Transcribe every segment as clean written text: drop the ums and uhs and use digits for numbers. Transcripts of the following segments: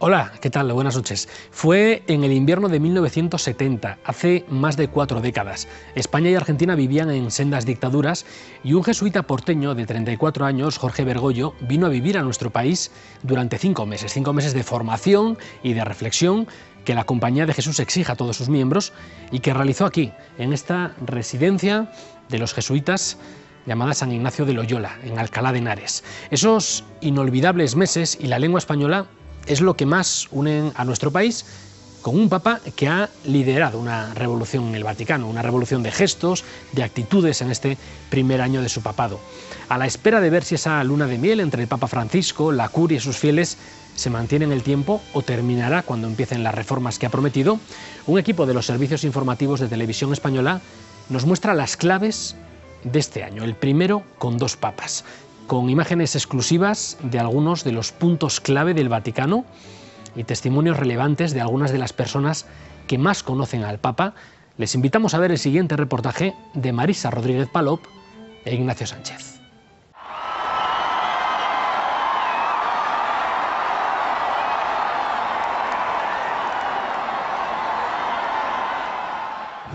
Hola, ¿qué tal? Buenas noches. Fue en el invierno de 1970, hace más de 4 décadas. España y Argentina vivían en sendas dictaduras y un jesuita porteño de 34 años, Jorge Bergoglio, vino a vivir a nuestro país durante 5 meses de formación y de reflexión que la Compañía de Jesús exige a todos sus miembros y que realizó aquí, en esta residencia de los jesuitas llamada San Ignacio de Loyola, en Alcalá de Henares. Esos inolvidables meses y la lengua española es lo que más unen a nuestro país con un papa que ha liderado una revolución en el Vaticano, una revolución de gestos, de actitudes en este primer año de su papado. A la espera de ver si esa luna de miel entre el Papa Francisco, la curia y sus fieles se mantiene en el tiempo o terminará cuando empiecen las reformas que ha prometido, un equipo de los servicios informativos de Televisión Española nos muestra las claves de este año, el primero con 2 papas, con imágenes exclusivas de algunos de los puntos clave del Vaticano y testimonios relevantes de algunas de las personas que más conocen al Papa. Les invitamos a ver el siguiente reportaje de Marisa Rodríguez Palop e Ignacio Sánchez.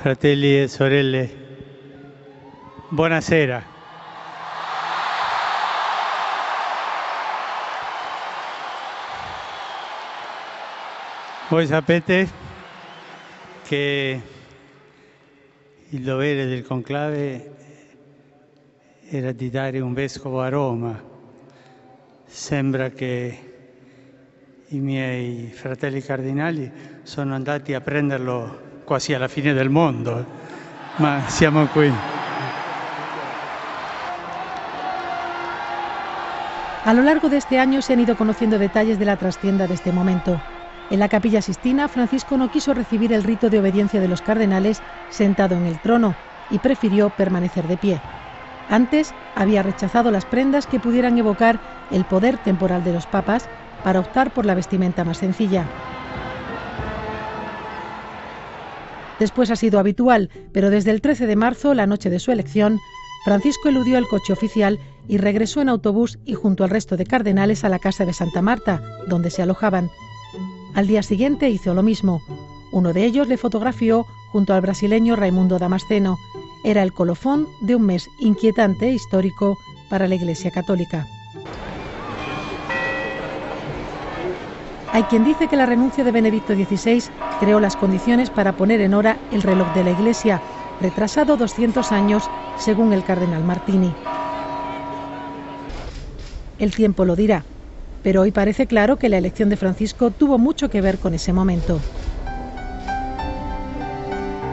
Fratelli e sorelle, buonasera. Voi sapete che il dovere del conclave era di dare un vescovo a Roma. Sembra che i miei fratelli cardinali sono andati a prenderlo quasi alla fine del mondo, ma siamo qui. A lo largo de este año se han ido conociendo detalles de la trastienda de este momento. En la Capilla Sixtina, Francisco no quiso recibir el rito de obediencia de los cardenales sentado en el trono y prefirió permanecer de pie. Antes había rechazado las prendas que pudieran evocar el poder temporal de los papas para optar por la vestimenta más sencilla. Después ha sido habitual, pero desde el 13 de marzo, la noche de su elección, Francisco eludió el coche oficial y regresó en autobús y junto al resto de cardenales a la casa de Santa Marta, donde se alojaban. Al día siguiente hizo lo mismo. Uno de ellos le fotografió junto al brasileño Raimundo Damasceno. Era el colofón de un mes inquietante e histórico para la Iglesia Católica. Hay quien dice que la renuncia de Benedicto XVI creó las condiciones para poner en hora el reloj de la Iglesia, retrasado 200 años, según el cardenal Martini. El tiempo lo dirá, pero hoy parece claro que la elección de Francisco tuvo mucho que ver con ese momento.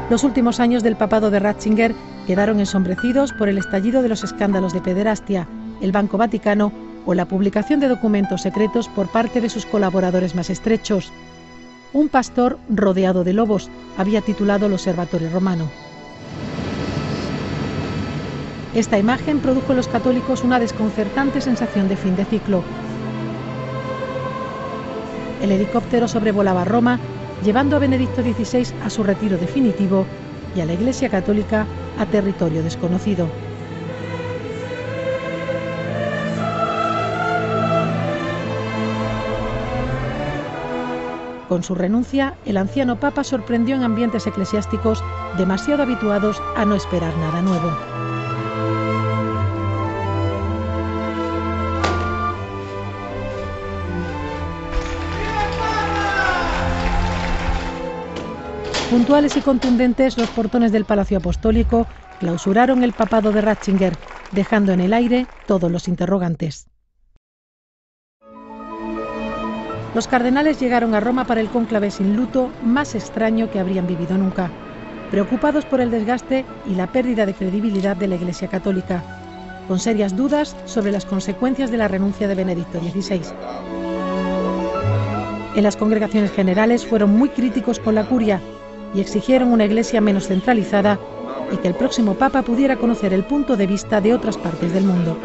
Los últimos años del papado de Ratzinger quedaron ensombrecidos por el estallido de los escándalos de pederastia, el Banco Vaticano o la publicación de documentos secretos por parte de sus colaboradores más estrechos. Un pastor rodeado de lobos había titulado el Observatorio Romano. Esta imagen produjo en los católicos una desconcertante sensación de fin de ciclo. El helicóptero sobrevolaba Roma, llevando a Benedicto XVI a su retiro definitivo y a la Iglesia Católica a territorio desconocido. Con su renuncia, el anciano Papa sorprendió en ambientes eclesiásticos demasiado habituados a no esperar nada nuevo. Puntuales y contundentes, los portones del Palacio Apostólico clausuraron el papado de Ratzinger, dejando en el aire todos los interrogantes. Los cardenales llegaron a Roma para el cónclave sin luto más extraño que habrían vivido nunca, preocupados por el desgaste y la pérdida de credibilidad de la Iglesia Católica, con serias dudas sobre las consecuencias de la renuncia de Benedicto XVI. En las congregaciones generales fueron muy críticos con la curia y exigieron una Iglesia menos centralizada y que el próximo Papa pudiera conocer el punto de vista de otras partes del mundo.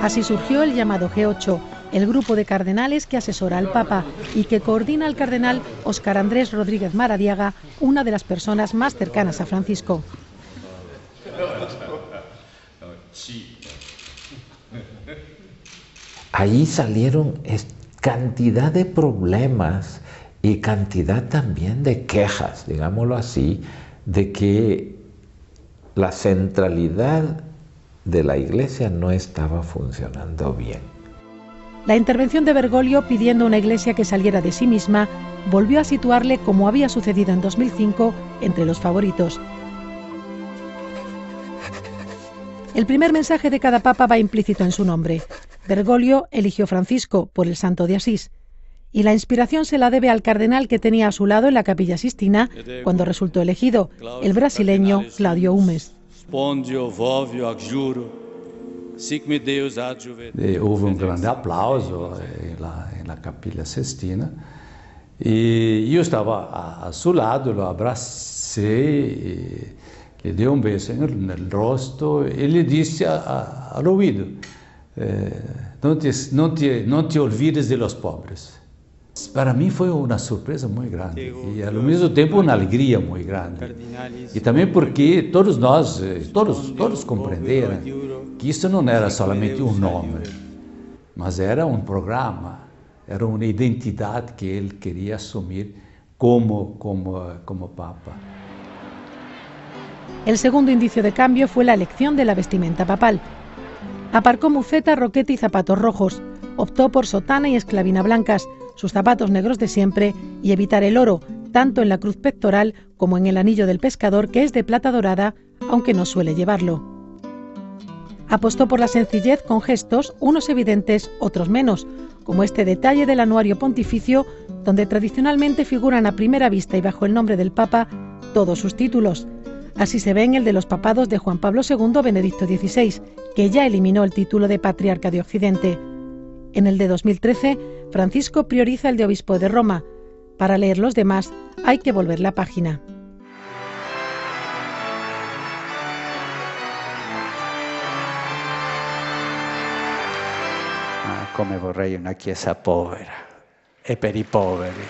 Así surgió el llamado G8, el grupo de cardenales que asesora al Papa y que coordina al cardenal Óscar Andrés Rodríguez Maradiaga, una de las personas más cercanas a Francisco. ahí salieron cantidad de problemas y cantidad también de quejas, digámoslo así, de que la centralidad de la Iglesia no estaba funcionando bien. La intervención de Bergoglio pidiendo una Iglesia que saliera de sí misma volvió a situarle, como había sucedido en 2005, entre los favoritos. El primer mensaje de cada papa va implícito en su nombre. Bergoglio eligió Francisco por el Santo de Asís, y la inspiración se la debe al cardenal que tenía a su lado en la Capilla Sistina cuando resultó elegido, el brasileño Claudio Umes. Houve um grande aplauso na Capilla Sistina e eu estava a seu lado, lo abracei, le dei um beijo no rosto e le disse ao ouvido: não te olvides de los pobres. Para mim foi uma surpresa muito grande e ao mesmo tempo uma alegria muito grande. E também porque todos nós, todos compreenderam que isso não era somente um nome, mas era um programa, era uma identidade que ele queria assumir como Papa. El segundo indicio de cambio fue la elección de la vestimenta papal. Aparcó muceta, roquete y zapatos rojos. Optó por sotana y esclavina blancas, sus zapatos negros de siempre y evitar el oro, tanto en la cruz pectoral como en el anillo del pescador, que es de plata dorada, aunque no suele llevarlo. Apostó por la sencillez con gestos, unos evidentes, otros menos, como este detalle del anuario pontificio, donde tradicionalmente figuran a primera vista y bajo el nombre del Papa todos sus títulos. Así se ve en el de los papados de Juan Pablo II, Benedicto XVI, que ya eliminó el título de Patriarca de Occidente. En el de 2013, Francisco prioriza el de Obispo de Roma. Para leer los demás, hay que volver la página. Come vorrei una chiesa povera e per i poveri.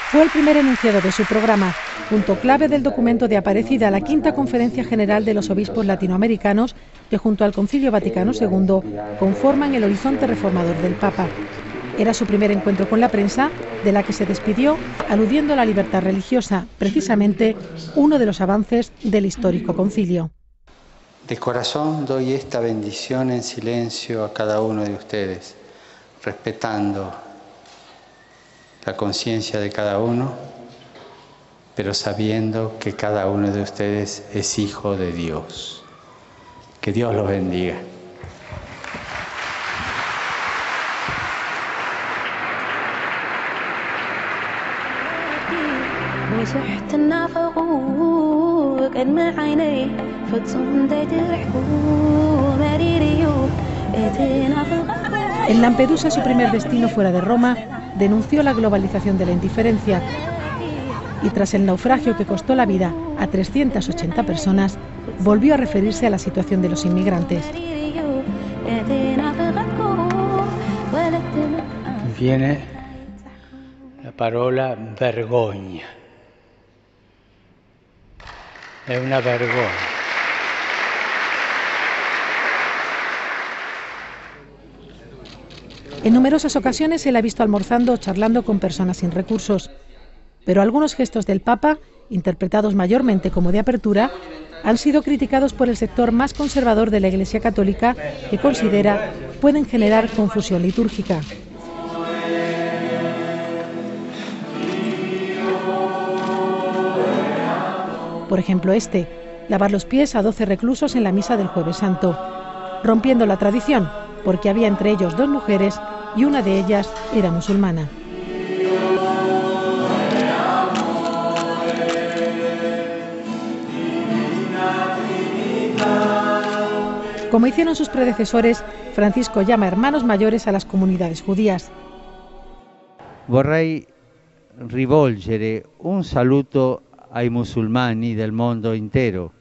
Fue el primer enunciado de su programa, punto clave del documento de Aparecida, la quinta Conferencia General de los Obispos Latinoamericanos, que junto al Concilio Vaticano II conforman el horizonte reformador del Papa. Era su primer encuentro con la prensa, de la que se despidió aludiendo a la libertad religiosa, precisamente uno de los avances del histórico concilio. De corazón doy esta bendición en silencio a cada uno de ustedes, respetando la conciencia de cada uno, pero sabiendo que cada uno de ustedes es hijo de Dios. Que Dios los bendiga. En Lampedusa, su primer destino fuera de Roma, denunció la globalización de la indiferencia y tras el naufragio que costó la vida a 380 personas, volvió a referirse a la situación de los inmigrantes. Viene la parola vergogna. È una vergogna. En numerosas ocasiones se le ha visto almorzando o charlando con personas sin recursos, pero algunos gestos del Papa, interpretados mayormente como de apertura, han sido criticados por el sector más conservador de la Iglesia Católica, que considera pueden generar confusión litúrgica. Por ejemplo, lavar los pies a 12 reclusos en la misa del Jueves Santo, rompiendo la tradición, porque había entre ellos 2 mujeres y una de ellas era musulmana. Como hicieron sus predecesores, Francisco llama hermanos mayores a las comunidades judías. Vorrei rivolgere un saluto ai musulmani del mondo intero,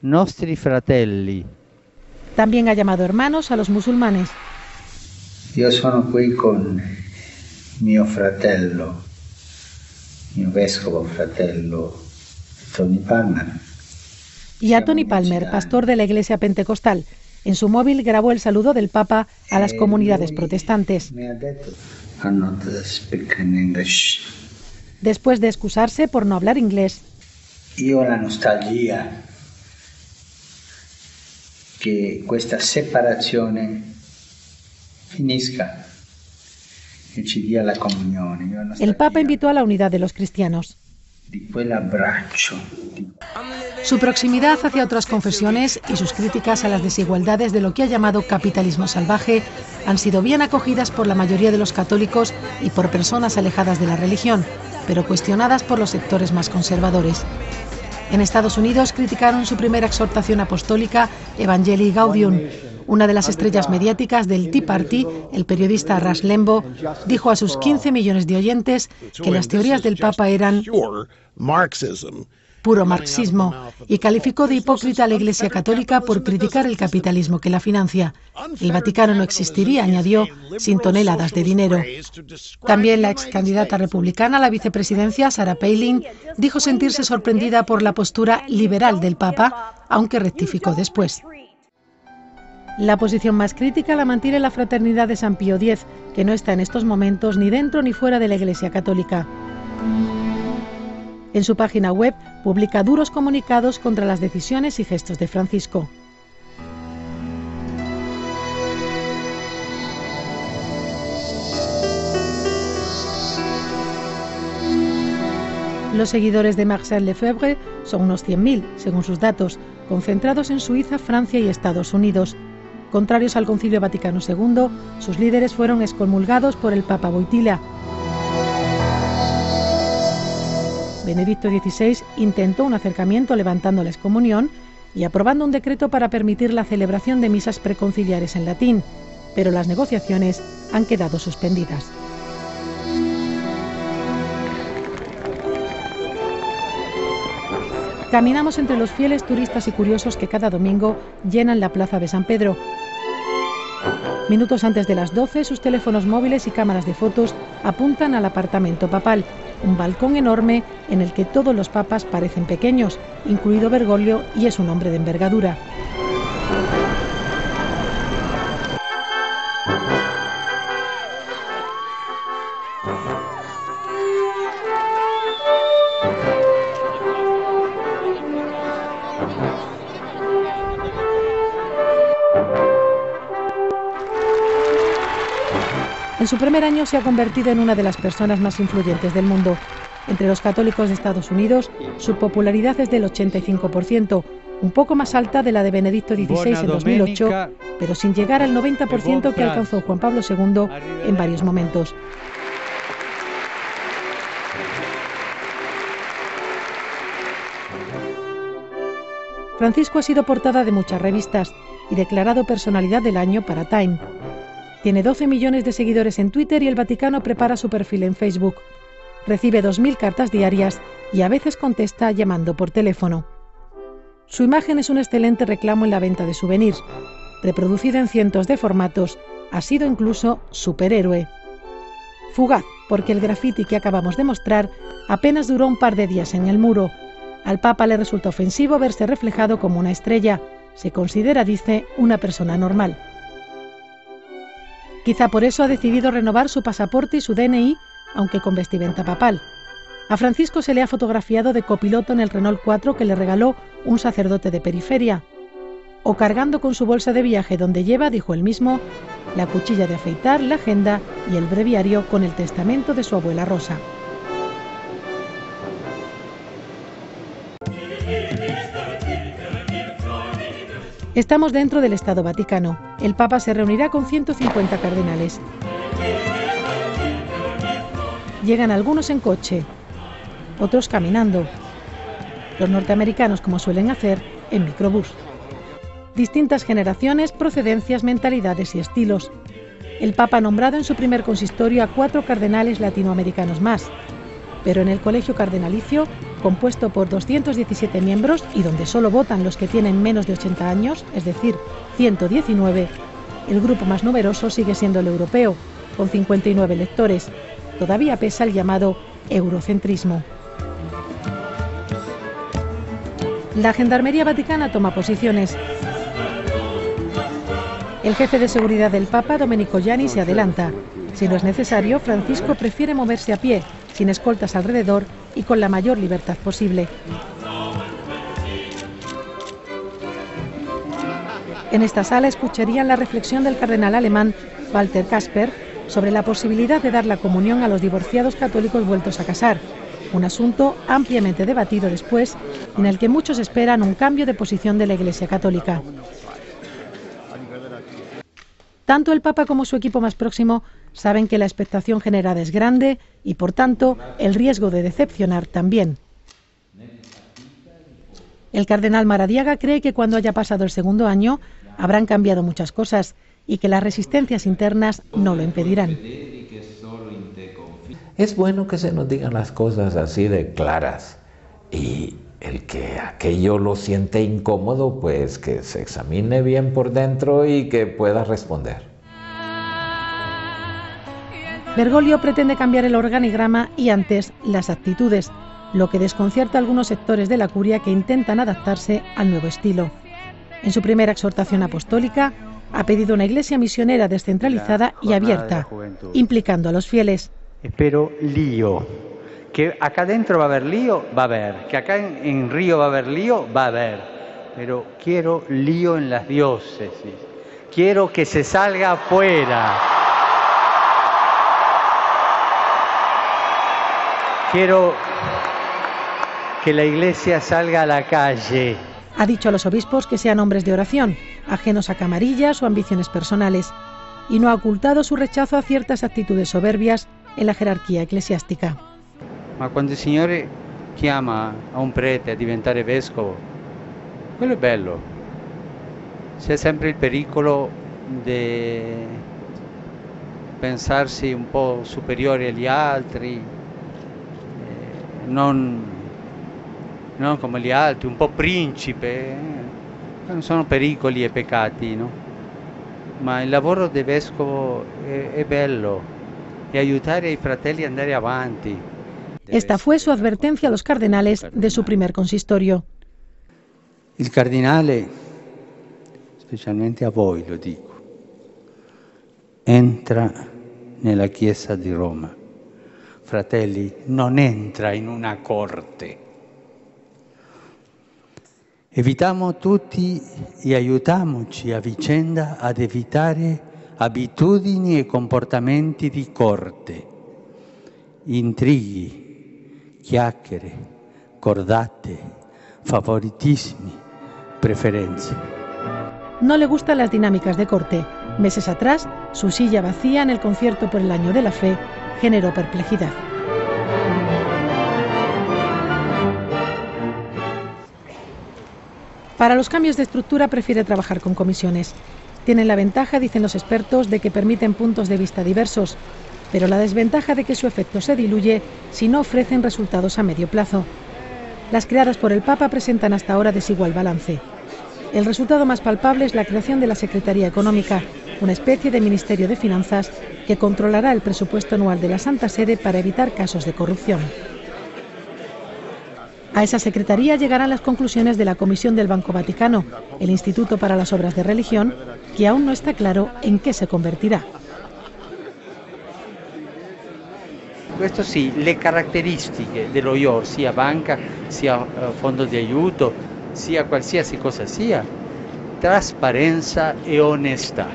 nostri fratelli. También ha llamado hermanos a los musulmanes. Io sono qui con mio fratello, mio vescovo fratello Tony Palmer. Y a Tony Palmer, pastor de la Iglesia Pentecostal, En su móvil grabó el saludo del Papa a las comunidades protestantes. Después de excusarse por no hablar inglés, Io ho la nostalgia che questa separazione finisca e ci dia la comunione. el Papa invitó a la unidad de los cristianos. Di quell'abbraccio. Su proximidad hacia otras confesiones y sus críticas a las desigualdades de lo que ha llamado capitalismo salvaje han sido bien acogidas por la mayoría de los católicos y por personas alejadas de la religión, pero cuestionadas por los sectores más conservadores. En Estados Unidos criticaron su primera exhortación apostólica, Evangelii Gaudium. Una de las estrellas mediáticas del Tea Party, el periodista Rush Limbaugh, dijo a sus 15 millones de oyentes que las teorías del Papa eran puro marxismo y calificó de hipócrita a la Iglesia Católica por criticar el capitalismo que la financia. El Vaticano no existiría, añadió, sin toneladas de dinero. También la ex candidata republicana a la vicepresidencia, Sarah Palin, dijo sentirse sorprendida por la postura liberal del Papa, aunque rectificó después. La posición más crítica la mantiene la Fraternidad de San Pío X, que no está en estos momentos ni dentro ni fuera de la Iglesia Católica. En su página web publica duros comunicados contra las decisiones y gestos de Francisco. Los seguidores de Marcel Lefebvre son unos 100.000, según sus datos, concentrados en Suiza, Francia y Estados Unidos. Contrarios al Concilio Vaticano II, sus líderes fueron excomulgados por el Papa Wojtyła. Benedicto XVI intentó un acercamiento levantando la excomunión y aprobando un decreto para permitir la celebración de misas preconciliares en latín, pero las negociaciones han quedado suspendidas. Caminamos entre los fieles turistas y curiosos que cada domingo llenan la plaza de San Pedro. Minutos antes de las 12, sus teléfonos móviles y cámaras de fotos apuntan al apartamento papal, un balcón enorme en el que todos los papas parecen pequeños, incluido Bergoglio, y es un hombre de envergadura. En su primer año se ha convertido en una de las personas más influyentes del mundo. Entre los católicos de Estados Unidos, su popularidad es del 85%, un poco más alta de la de Benedicto XVI en 2008, pero sin llegar al 90% que alcanzó Juan Pablo II en varios momentos. Francisco ha sido portada de muchas revistas y declarado Personalidad del Año para Time. Tiene 12 millones de seguidores en Twitter y el Vaticano prepara su perfil en Facebook. Recibe 2.000 cartas diarias y a veces contesta llamando por teléfono. Su imagen es un excelente reclamo en la venta de souvenirs. Reproducida en cientos de formatos, ha sido incluso superhéroe. Fugaz, porque el graffiti que acabamos de mostrar apenas duró un par de días en el muro. Al Papa le resulta ofensivo verse reflejado como una estrella. Se considera, dice, una persona normal. Quizá por eso ha decidido renovar su pasaporte y su DNI, aunque con vestimenta papal. A Francisco se le ha fotografiado de copiloto en el Renault 4 que le regaló un sacerdote de periferia. O cargando con su bolsa de viaje donde lleva, dijo él mismo, la cuchilla de afeitar, la agenda y el breviario con el testamento de su abuela Rosa. Estamos dentro del Estado Vaticano. El Papa se reunirá con 150 cardenales. Llegan algunos en coche, otros caminando. Los norteamericanos, como suelen hacer, en microbús. Distintas generaciones, procedencias, mentalidades y estilos. El Papa ha nombrado en su primer consistorio a 4 cardenales latinoamericanos más. Pero en el colegio cardenalicio, compuesto por 217 miembros y donde solo votan los que tienen menos de 80 años, es decir, 119, el grupo más numeroso sigue siendo el europeo, con 59 electores. Todavía pesa el llamado eurocentrismo. La Gendarmería Vaticana toma posiciones. El jefe de seguridad del Papa, Domenico Gianni, se adelanta. Si no es necesario, Francisco prefiere moverse a pie, sin escoltas alrededor y con la mayor libertad posible. En esta sala escucharían la reflexión del cardenal alemán Walter Kasper sobre la posibilidad de dar la comunión a los divorciados católicos vueltos a casar, un asunto ampliamente debatido después, en el que muchos esperan un cambio de posición de la Iglesia Católica. Tanto el Papa como su equipo más próximo saben que la expectación generada es grande y, por tanto, el riesgo de decepcionar también. El cardenal Maradiaga cree que cuando haya pasado el segundo año habrán cambiado muchas cosas y que las resistencias internas no lo impedirán. Es bueno que se nos digan las cosas así de claras, y el que aquello lo siente incómodo, pues que se examine bien por dentro y que pueda responder. Bergoglio pretende cambiar el organigrama y antes las actitudes, lo que desconcierta a algunos sectores de la curia que intentan adaptarse al nuevo estilo. En su primera exhortación apostólica ha pedido una iglesia misionera descentralizada y abierta, implicando a los fieles. Espero lío. Que acá adentro va a haber lío, va a haber. Que acá en Río va a haber lío, va a haber. Pero quiero lío en las diócesis. Quiero que se salga afuera. Quiero que la iglesia salga a la calle. Ha dicho a los obispos que sean hombres de oración, ajenos a camarillas o ambiciones personales, y no ha ocultado su rechazo a ciertas actitudes soberbias en la jerarquía eclesiástica. Ma quando il Signore chiama a un prete a diventare vescovo, quello è bello. C'è sempre il pericolo di pensarsi un po' superiori agli altri, non come gli altri, un po' principe. Non sono pericoli e peccati, no? Ma il lavoro del vescovo è bello, e aiutare i fratelli a andare avanti. Esta fue su advertencia a los cardenales de su primer consistorio. Il cardinale, specialmente a voi lo dico, entra nella Chiesa di Roma. Fratelli, non entra in una corte. Evitiamo tutti e aiutiamoci a vicenda ad evitare abitudini e comportamenti di corte, intrighi, chiacchiere, cordate, favoritismi, preferenze. No le gustan las dinámicas de corte. Meses atrás, su silla vacía en el concierto por el Año de la Fe generó perplejidad. Para los cambios de estructura prefiere trabajar con comisiones. Tienen la ventaja, dicen los expertos, de que permiten puntos de vista diversos, pero la desventaja de que su efecto se diluye si no ofrecen resultados a medio plazo. Las creadas por el Papa presentan hasta ahora desigual balance. El resultado más palpable es la creación de la Secretaría Económica, una especie de Ministerio de Finanzas que controlará el presupuesto anual de la Santa Sede para evitar casos de corrupción. A esa secretaría llegarán las conclusiones de la Comisión del Banco Vaticano, el Instituto para las Obras de Religión, que aún no está claro en qué se convertirá. Questo sì, le caratteristiche dello IOR, sia banca, sia fondo di aiuto, sia qualsiasi cosa sia, trasparenza e onestà.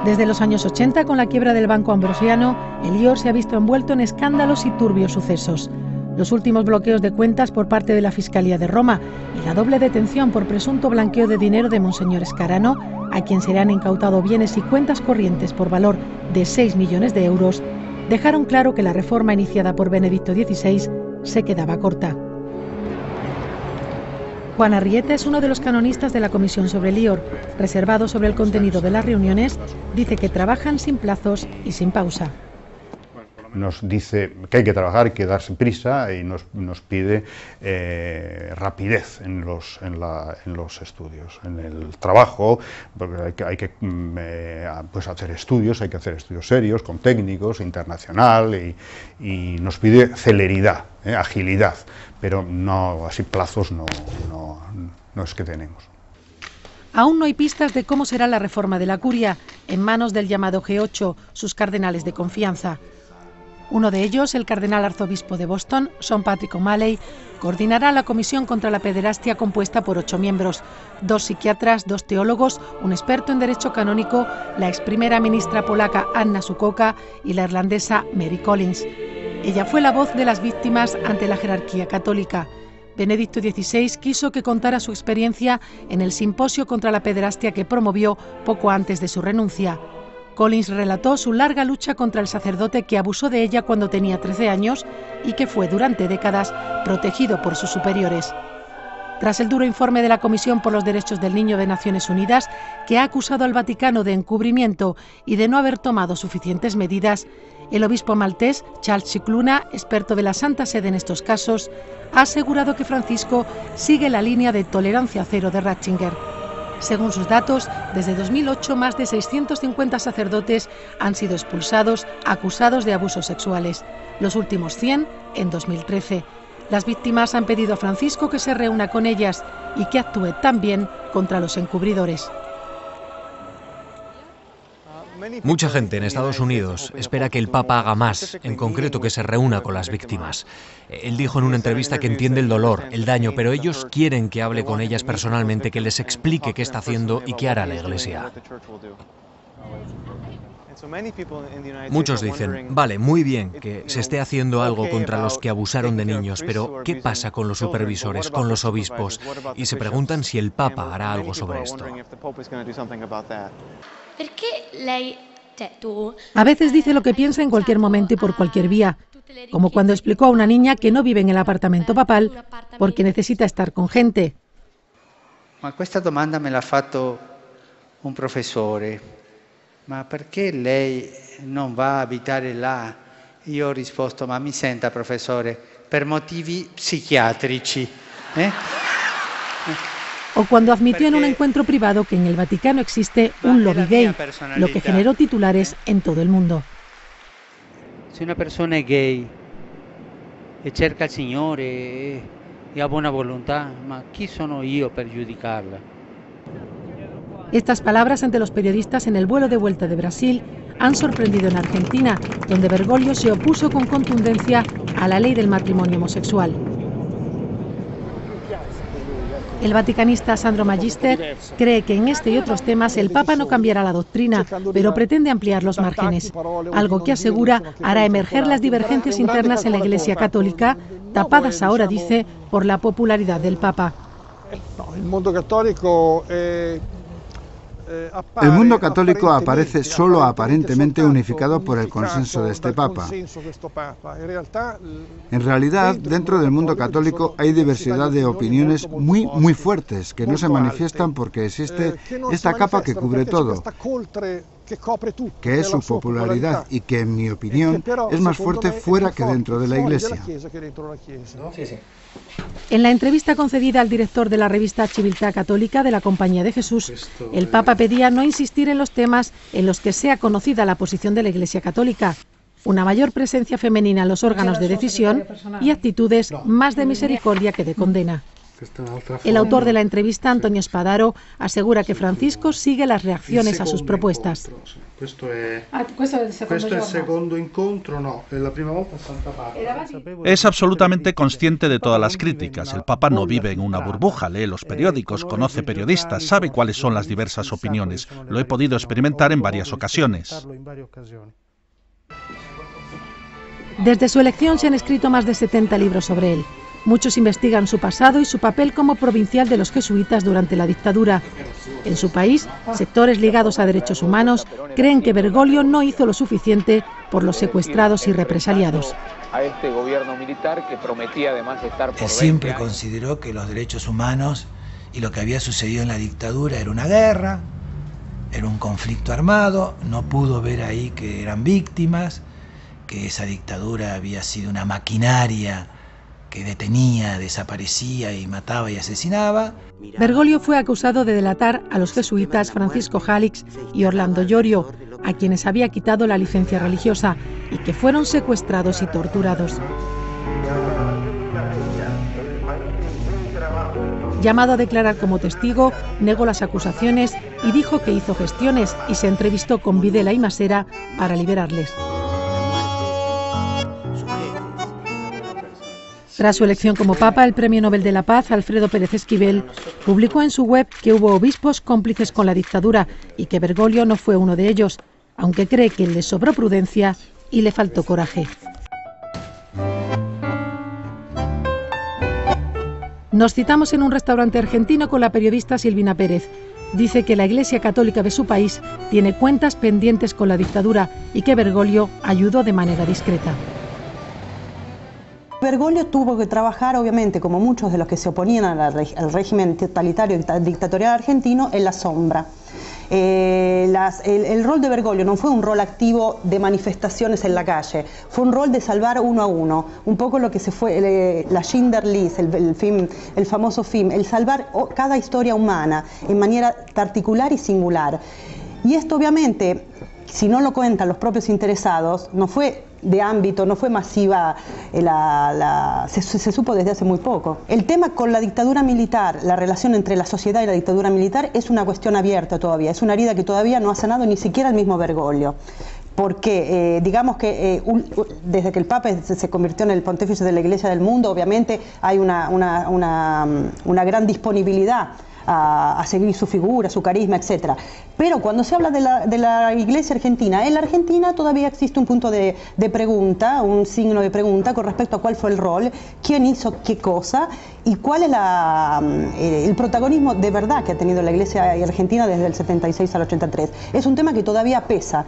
Desde los años 80, con la quiebra del Banco Ambrosiano, el IOR se ha visto envuelto en escándalos y turbios sucesos. Los últimos bloqueos de cuentas por parte de la Fiscalía de Roma y la doble detención por presunto blanqueo de dinero de Monseñor Scarano, a quien se le han incautado bienes y cuentas corrientes por valor de 6 millones de euros, dejaron claro que la reforma iniciada por Benedicto XVI se quedaba corta. Juan Arrieta es uno de los canonistas de la Comisión sobre el IOR. Reservado sobre el contenido de las reuniones, dice que trabajan sin plazos y sin pausa. Nos dice que hay que trabajar, hay que darse prisa, y nos pide rapidez en los estudios, en el trabajo, porque hay que pues hacer estudios, hay que hacer estudios serios, con técnicos, internacional, y nos pide celeridad, agilidad, pero no así plazos no es que tenemos. Aún no hay pistas de cómo será la reforma de la curia, en manos del llamado G8, sus cardenales de confianza. Uno de ellos, el cardenal arzobispo de Boston, Sean Patrick O'Malley, coordinará la comisión contra la pederastia compuesta por 8 miembros, 2 psiquiatras, 2 teólogos, un experto en derecho canónico, la ex primera ministra polaca Anna Sukoka y la irlandesa Mary Collins. Ella fue la voz de las víctimas ante la jerarquía católica. Benedicto XVI quiso que contara su experiencia en el simposio contra la pederastia que promovió poco antes de su renuncia. Collins relató su larga lucha contra el sacerdote que abusó de ella cuando tenía 13 años y que fue durante décadas protegido por sus superiores. Tras el duro informe de la Comisión por los Derechos del Niño de Naciones Unidas, que ha acusado al Vaticano de encubrimiento y de no haber tomado suficientes medidas, el obispo maltés, Charles Cicluna, experto de la Santa Sede en estos casos, ha asegurado que Francisco sigue la línea de tolerancia cero de Ratzinger. Según sus datos, desde 2008 más de 650 sacerdotes han sido expulsados acusados de abusos sexuales, los últimos 100 en 2013. Las víctimas han pedido a Francisco que se reúna con ellas y que actúe también contra los encubridores. Mucha gente en Estados Unidos espera que el Papa haga más, en concreto que se reúna con las víctimas. Él dijo en una entrevista que entiende el dolor, el daño, pero ellos quieren que hable con ellas personalmente, que les explique qué está haciendo y qué hará la Iglesia. Muchos dicen, vale, muy bien que se esté haciendo algo contra los que abusaron de niños, pero ¿qué pasa con los supervisores, con los obispos? Y se preguntan si el Papa hará algo sobre esto. A veces dice lo que piensa en cualquier momento y por cualquier vía, como cuando explicó a una niña que no vive en el apartamento papal porque necesita estar con gente. Ma questa domanda me l'ha fatto un professore. Ma perché lei non va a abitare là? Io ho risposto, ma mi senta professore, per motivi psichiatrici. O cuando admitió en un encuentro privado que en el Vaticano existe un lobby gay, lo que generó titulares en todo el mundo. Se una persona è gay e cerca il Signore e ha buona volontà, ma chi sono io per giudicarla? Estas palabras ante los periodistas en el vuelo de vuelta de Brasil han sorprendido en Argentina, donde Bergoglio se opuso con contundencia a la ley del matrimonio homosexual. El vaticanista Sandro Magister cree que en este y otros temas el Papa no cambiará la doctrina, pero pretende ampliar los márgenes, algo que asegura hará emerger las divergencias internas en la Iglesia Católica, tapadas ahora, dice, por la popularidad del Papa. El mundo católico aparece solo aparentemente unificado por el consenso de este Papa. En realidad, dentro del mundo católico hay diversidad de opiniones muy fuertes que no se manifiestan porque existe esta capa que cubre todo, que es su popularidad y que, en mi opinión, es más fuerte fuera que dentro de la Iglesia. En la entrevista concedida al director de la revista Civiltà Católica de la Compañía de Jesús, el Papa pedía no insistir en los temas en los que sea conocida la posición de la Iglesia Católica, una mayor presencia femenina en los órganos de decisión y actitudes más de misericordia que de condena. El autor de la entrevista, Antonio Spadaro, asegura que Francisco sigue las reacciones a sus propuestas. Es absolutamente consciente de todas las críticas. El Papa no vive en una burbuja, lee los periódicos, conoce periodistas, sabe cuáles son las diversas opiniones. Lo he podido experimentar en varias ocasiones. Desde su elección se han escrito más de 70 libros sobre él. Muchos investigan su pasado y su papel como provincial de los jesuitas durante la dictadura. En su país, sectores ligados a derechos humanos creen que Bergoglio no hizo lo suficiente por los secuestrados y represaliados. A este gobierno militar que prometía además estar por siempre consideró que los derechos humanos y lo que había sucedido en la dictadura era una guerra, era un conflicto armado, no pudo ver ahí que eran víctimas, que esa dictadura había sido una maquinaria que detenía, desaparecía y mataba y asesinaba. Bergoglio fue acusado de delatar a los jesuitas Francisco Jalix y Orlando Llorio, a quienes había quitado la licencia religiosa y que fueron secuestrados y torturados. Llamado a declarar como testigo, negó las acusaciones y dijo que hizo gestiones y se entrevistó con Videla y Masera para liberarles. Tras su elección como Papa, el Premio Nobel de la Paz, Alfredo Pérez Esquivel, publicó en su web que hubo obispos cómplices con la dictadura y que Bergoglio no fue uno de ellos, aunque cree que le sobró prudencia y le faltó coraje. Nos citamos en un restaurante argentino con la periodista Silvina Pérez. Dice que la Iglesia Católica de su país tiene cuentas pendientes con la dictadura y que Bergoglio ayudó de manera discreta. Bergoglio tuvo que trabajar, obviamente, como muchos de los que se oponían al régimen totalitario y dictatorial argentino, en la sombra. El rol de Bergoglio no fue un rol activo de manifestaciones en la calle, fue un rol de salvar uno a uno, un poco lo que se fue la Schindler List, el famoso film, el salvar cada historia humana en manera particular y singular. Y esto obviamente, si no lo cuentan los propios interesados, no fue de ámbito, no fue masiva, se supo desde hace muy poco. El tema con la dictadura militar, la relación entre la sociedad y la dictadura militar es una cuestión abierta todavía, es una herida que todavía no ha sanado ni siquiera el mismo Bergoglio. Porque digamos que desde que el Papa se convirtió en el pontífice de la Iglesia del mundo, obviamente hay una gran disponibilidad a seguir su figura, su carisma, etc. Pero cuando se habla de la Iglesia argentina, en la Argentina todavía existe un punto de pregunta, un signo de pregunta con respecto a cuál fue el rol, quién hizo qué cosa y cuál es el protagonismo de verdad que ha tenido la Iglesia argentina desde el 76 al 83. Es un tema que todavía pesa.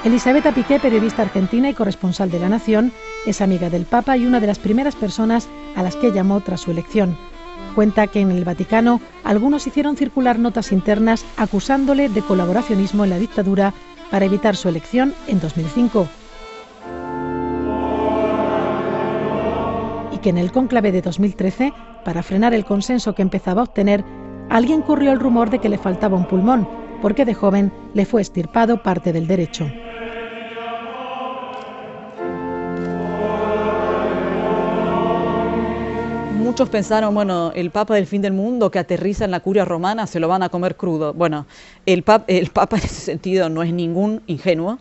Elisabetta Piqué, periodista argentina y corresponsal de La Nación, es amiga del Papa y una de las primeras personas a las que llamó tras su elección. Cuenta que en el Vaticano algunos hicieron circular notas internas acusándole de colaboracionismo en la dictadura para evitar su elección en 2005. Y que en el cónclave de 2013, para frenar el consenso que empezaba a obtener, alguien corrió el rumor de que le faltaba un pulmón, porque de joven le fue extirpado parte del derecho. Muchos pensaron, bueno, el Papa del fin del mundo que aterriza en la curia romana se lo van a comer crudo. Bueno, el Papa en ese sentido no es ningún ingenuo.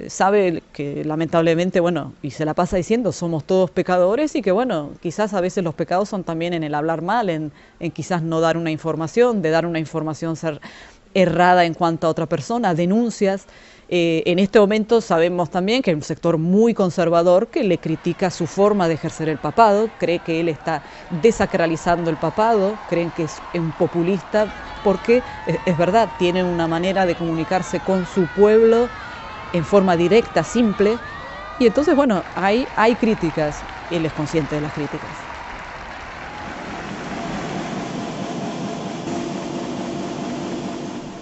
Sabe que lamentablemente, bueno, y se la pasa diciendo, somos todos pecadores y que, bueno, quizás a veces los pecados son también en el hablar mal, en quizás no dar una información, de dar una información ser errada en cuanto a otra persona, denuncias. En este momento sabemos también que hay un sector muy conservador que le critica su forma de ejercer el papado, cree que él está desacralizando el papado, creen que es un populista, porque es verdad, tiene una manera de comunicarse con su pueblo en forma directa, simple, y entonces, bueno, hay críticas, él es consciente de las críticas.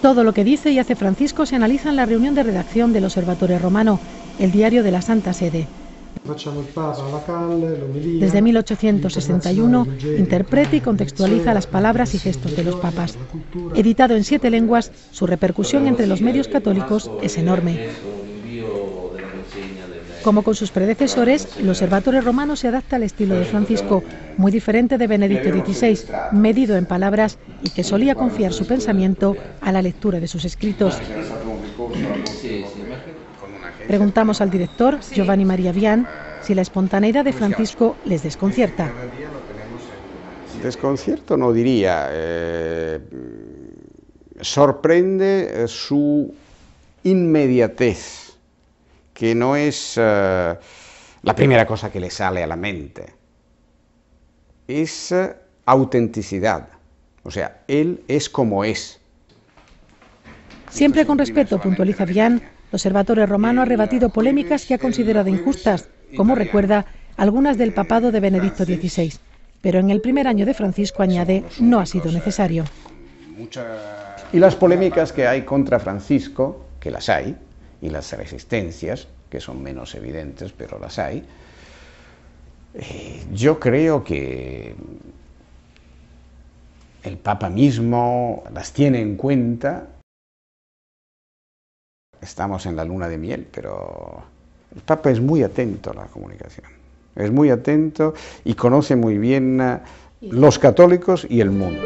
Todo lo que dice y hace Francisco se analiza en la reunión de redacción del Osservatore Romano, el diario de la Santa Sede. Desde 1861 interpreta y contextualiza las palabras y gestos de los papas. Editado en 7 lenguas, su repercusión entre los medios católicos es enorme. Como con sus predecesores, el Osservatore Romano se adapta al estilo de Francisco, muy diferente de Benedicto XVI, medido en palabras y que solía confiar su pensamiento a la lectura de sus escritos. Preguntamos al director, Giovanni Maria Vian, si la espontaneidad de Francisco les desconcierta. Desconcierto no diría, sorprende su inmediatez, que no es la primera cosa que le sale a la mente, es autenticidad, o sea, él es como es. Siempre con respeto, puntualiza Vian, el Osservatore Romano ha rebatido polémicas que ha considerado injustas, como recuerda algunas del papado de Benedicto XVI, pero en el primer año de Francisco, añade, no ha sido necesario. Y las polémicas que hay contra Francisco, que las hay, y las resistencias, que son menos evidentes, pero las hay, yo creo que el Papa mismo las tiene en cuenta, estamos en la luna de miel, pero el Papa es muy atento a la comunicación, es muy atento y conoce muy bien los católicos y el mundo.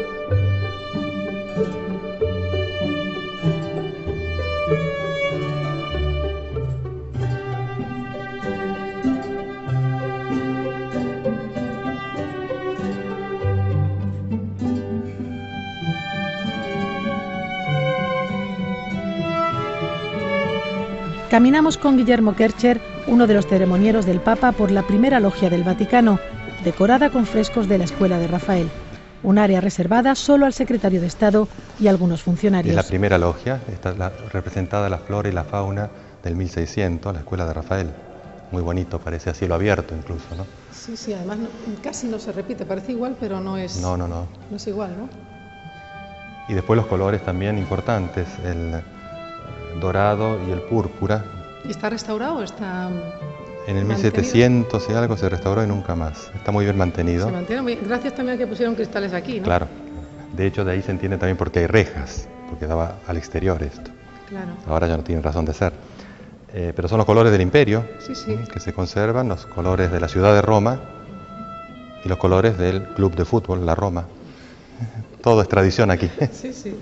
Caminamos con Guillermo Kercher, uno de los ceremonieros del Papa, por la primera logia del Vaticano, decorada con frescos de la Escuela de Rafael, un área reservada solo al secretario de Estado y algunos funcionarios. Es la primera logia, está representada la flora y la fauna del 1600, la Escuela de Rafael. Muy bonito, parece a cielo abierto incluso, ¿no? Sí, sí, además casi no se repite, parece igual, pero no es... No. No es igual, ¿no? Y después los colores también importantes, el dorado y el púrpura. ¿Y está restaurado o está en el mantenido? 1700 y algo se restauró y nunca más. Está muy bien mantenido. Se mantiene muy bien. Gracias también a que pusieron cristales aquí, ¿no? Claro. De hecho, de ahí se entiende también por qué hay rejas, porque daba al exterior esto. Claro. Ahora ya no tiene razón de ser. Pero son los colores del imperio, sí, sí, que se conservan, los colores de la ciudad de Roma y los colores del club de fútbol, la Roma. Todo es tradición aquí. Sí, sí.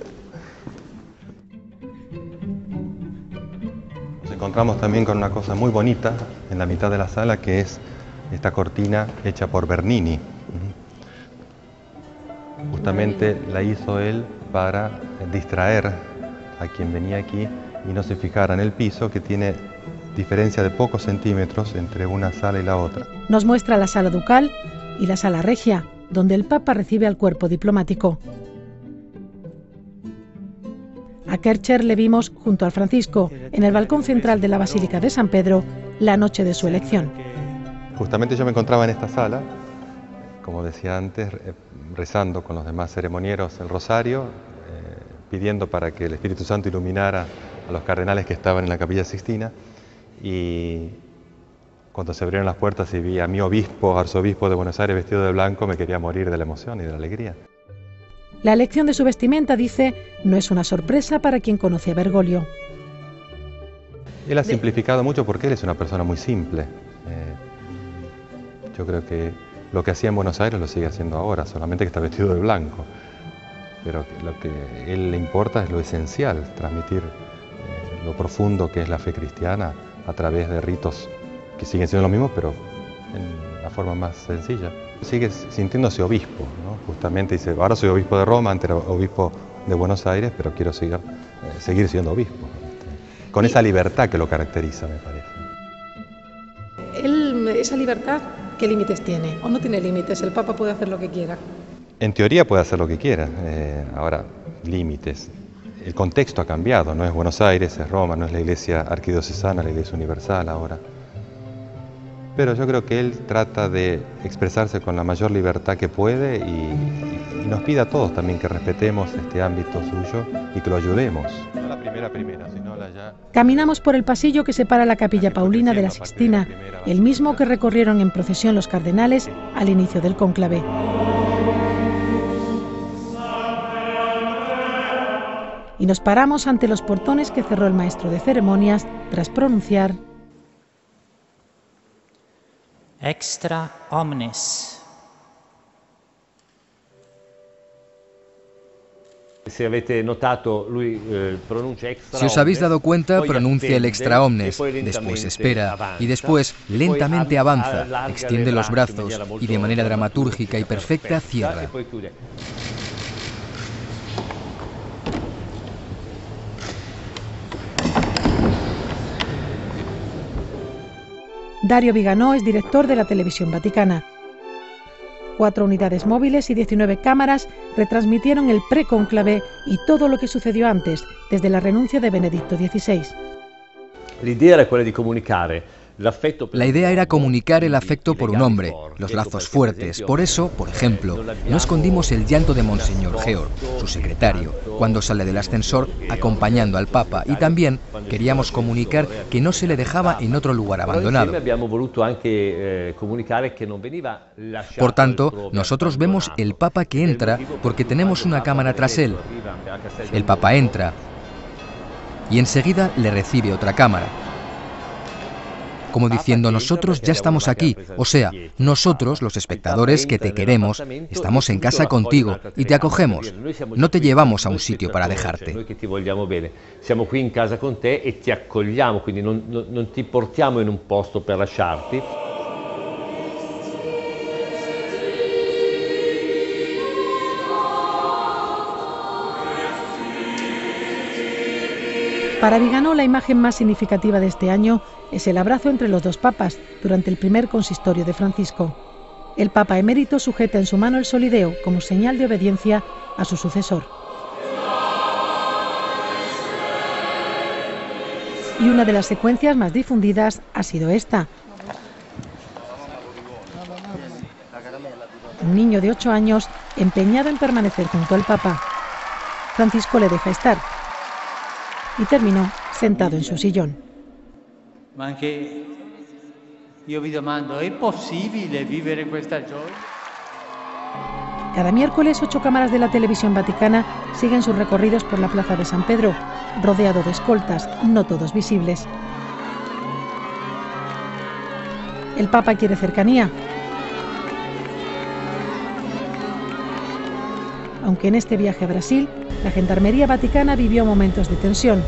Nos encontramos también con una cosa muy bonita en la mitad de la sala, que es esta cortina hecha por Bernini. Justamente la hizo él para distraer a quien venía aquí y no se fijara en el piso, que tiene diferencia de pocos centímetros entre una sala y la otra. Nos muestra la sala ducal y la sala regia, donde el Papa recibe al cuerpo diplomático. A Kercher le vimos junto al Francisco, en el balcón central de la Basílica de San Pedro, la noche de su elección. Justamente yo me encontraba en esta sala, como decía antes, rezando con los demás ceremonieros el rosario, pidiendo para que el Espíritu Santo iluminara a los cardenales que estaban en la Capilla Sixtina, y cuando se abrieron las puertas y vi a mi obispo, arzobispo de Buenos Aires, vestido de blanco, me quería morir de la emoción y de la alegría. La elección de su vestimenta, dice, no es una sorpresa para quien conoce a Bergoglio. Él ha simplificado mucho porque él es una persona muy simple. Yo creo que lo que hacía en Buenos Aires lo sigue haciendo ahora, solamente que está vestido de blanco. Pero lo que a él le importa es lo esencial, transmitir lo profundo que es la fe cristiana a través de ritos que siguen siendo los mismos, pero en la forma más sencilla. Sigue sintiéndose obispo, ¿no? Justamente dice, ahora soy obispo de Roma, antes era obispo de Buenos Aires, pero quiero seguir siendo obispo. Con esa libertad que lo caracteriza, me parece. Esa libertad, ¿qué límites tiene? ¿O no tiene límites? El Papa puede hacer lo que quiera. En teoría puede hacer lo que quiera. Ahora, límites. El contexto ha cambiado, no es Buenos Aires, es Roma, no es la Iglesia arquidiocesana, la Iglesia universal ahora. Pero yo creo que él trata de expresarse con la mayor libertad que puede y nos pide a todos también que respetemos este ámbito suyo y que lo ayudemos. No la primera, sino la ya... Caminamos por el pasillo que separa la Capilla Paulina de la Sixtina, el mismo que recorrieron en procesión los cardenales al inicio del cónclave. Y nos paramos ante los portones que cerró el maestro de ceremonias tras pronunciar: Extra omnes. Si os habéis dado cuenta, pronuncia el extra omnes, después espera y después lentamente avanza, extiende los brazos y de manera dramatúrgica y perfecta cierra. Dario Viganò es director de la Televisión Vaticana. 4 unidades móviles y 19 cámaras retransmitieron el precónclave y todo lo que sucedió antes, desde la renuncia de Benedicto XVI. La idea era comunicar el afecto por un hombre, los lazos fuertes. Por eso, por ejemplo, no escondimos el llanto de Monseñor Georg, su secretario, cuando sale del ascensor acompañando al Papa, y también queríamos comunicar que no se le dejaba en otro lugar abandonado. Por tanto, nosotros vemos el Papa que entra porque tenemos una cámara tras él. El Papa entra. y enseguida le recibe otra cámara. Como diciendo, nosotros ya estamos aquí, o sea, nosotros, los espectadores que te queremos, estamos en casa contigo y te acogemos. No te llevamos a un sitio para dejarte. Siamo qui in casa con te e ti accogliamo, quindi non ti portiamo in un posto per lasciarti. Para Viganò, la imagen más significativa de este año es el abrazo entre los dos papas durante el primer consistorio de Francisco. El Papa emérito sujeta en su mano el solideo como señal de obediencia a su sucesor. Y una de las secuencias más difundidas ha sido esta. Un niño de 8 años empeñado en permanecer junto al Papa. Francisco le deja estar y terminó sentado en su sillón. Ma anche io vi domando, è possibile vivere questa gioia? Cada miércoles 8 cámaras de la televisión vaticana siguen sus recorridos por la plaza de San Pedro, rodeado de escoltas, no todos visibles. El Papa quiere cercanía, aunque en este viaje a Brasil, la Gendarmería Vaticana vivió momentos de tensión.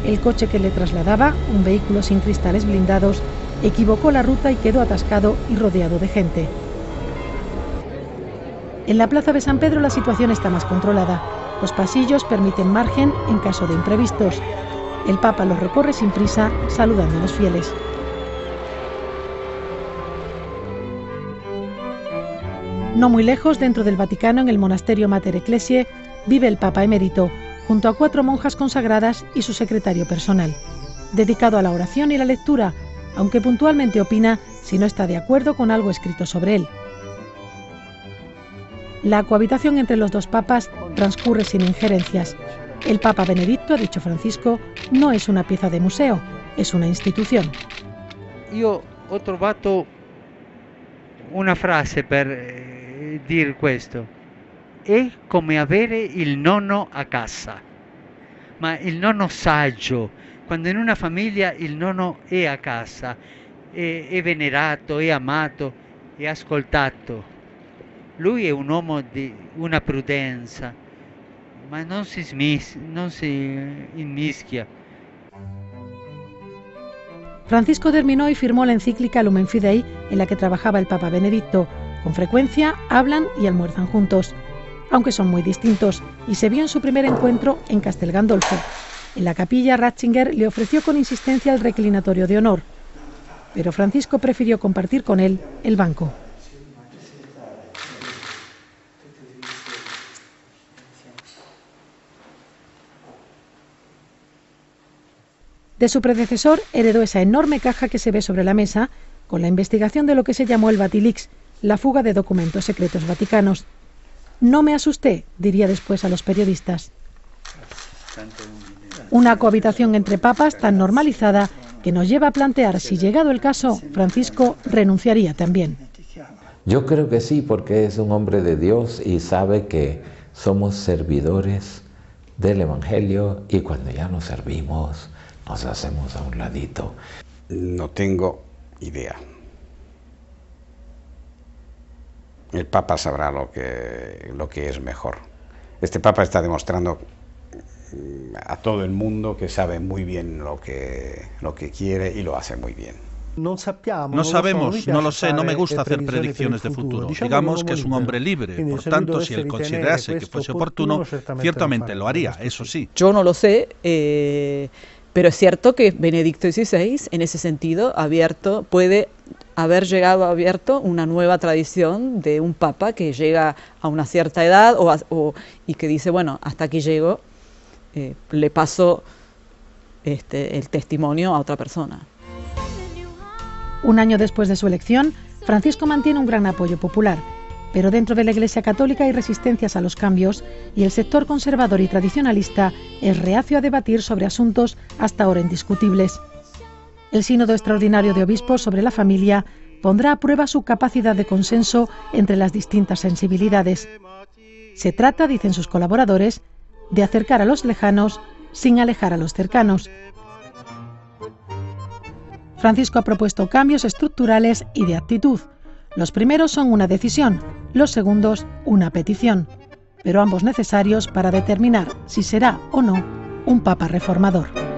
El coche que le trasladaba, un vehículo sin cristales blindados, equivocó la ruta y quedó atascado y rodeado de gente. En la plaza de San Pedro la situación está más controlada. Los pasillos permiten margen en caso de imprevistos. El Papa los recorre sin prisa, saludando a los fieles. No muy lejos, dentro del Vaticano, en el monasterio Mater Ecclesiae, vive el Papa emérito, junto a 4 monjas consagradas y su secretario personal, dedicado a la oración y la lectura, aunque puntualmente opina si no está de acuerdo con algo escrito sobre él. La cohabitación entre los dos papas transcurre sin injerencias. El Papa Benedicto, ha dicho Francisco, no es una pieza de museo, es una institución. Io ho trovato una frase per dire questo. È come avere il nonno a casa, ma il nonno saggio. Quando in una famiglia il nonno è a casa, è venerato, è amato, è ascoltato. Lui è un uomo di una prudenza, ma non si inmischia. Francisco terminó y firmó la encíclica Lumen Fidei, en la que trabajaba el Papa Benedicto. Con frecuencia hablan y almuerzan juntos, aunque son muy distintos, y se vio en su primer encuentro en Castel Gandolfo. En la capilla, Ratzinger le ofreció con insistencia el reclinatorio de honor, pero Francisco prefirió compartir con él el banco. De su predecesor heredó esa enorme caja que se ve sobre la mesa, con la investigación de lo que se llamó el Vatilix, la fuga de documentos secretos vaticanos. No me asusté, diría después a los periodistas. Una cohabitación entre papas tan normalizada que nos lleva a plantear si, llegado el caso, Francisco renunciaría también. Yo creo que sí, porque es un hombre de Dios y sabe que somos servidores del Evangelio y cuando ya nos servimos nos hacemos a un ladito. No tengo idea. El Papa sabrá lo que es mejor. Este Papa está demostrando a todo el mundo que sabe muy bien lo que quiere y lo hace muy bien. No sabemos, no lo sé, no me gusta hacer predicciones de futuro. Digamos que es un hombre libre, por tanto, si él considerase que fuese oportuno, ciertamente lo haría, eso sí. Yo no lo sé, pero es cierto que Benedicto XVI, en ese sentido, puede haber llegado abierto una nueva tradición de un papa que llega a una cierta edad y que dice, bueno, hasta aquí llego, le paso el testimonio a otra persona. Un año después de su elección, Francisco mantiene un gran apoyo popular, pero dentro de la Iglesia Católica hay resistencias a los cambios y el sector conservador y tradicionalista es reacio a debatir sobre asuntos hasta ahora indiscutibles. El Sínodo Extraordinario de Obispos sobre la Familia pondrá a prueba su capacidad de consenso entre las distintas sensibilidades. Se trata, dicen sus colaboradores, de acercar a los lejanos sin alejar a los cercanos. Francisco ha propuesto cambios estructurales y de actitud. Los primeros son una decisión, los segundos una petición, pero ambos necesarios para determinar si será o no un papa reformador.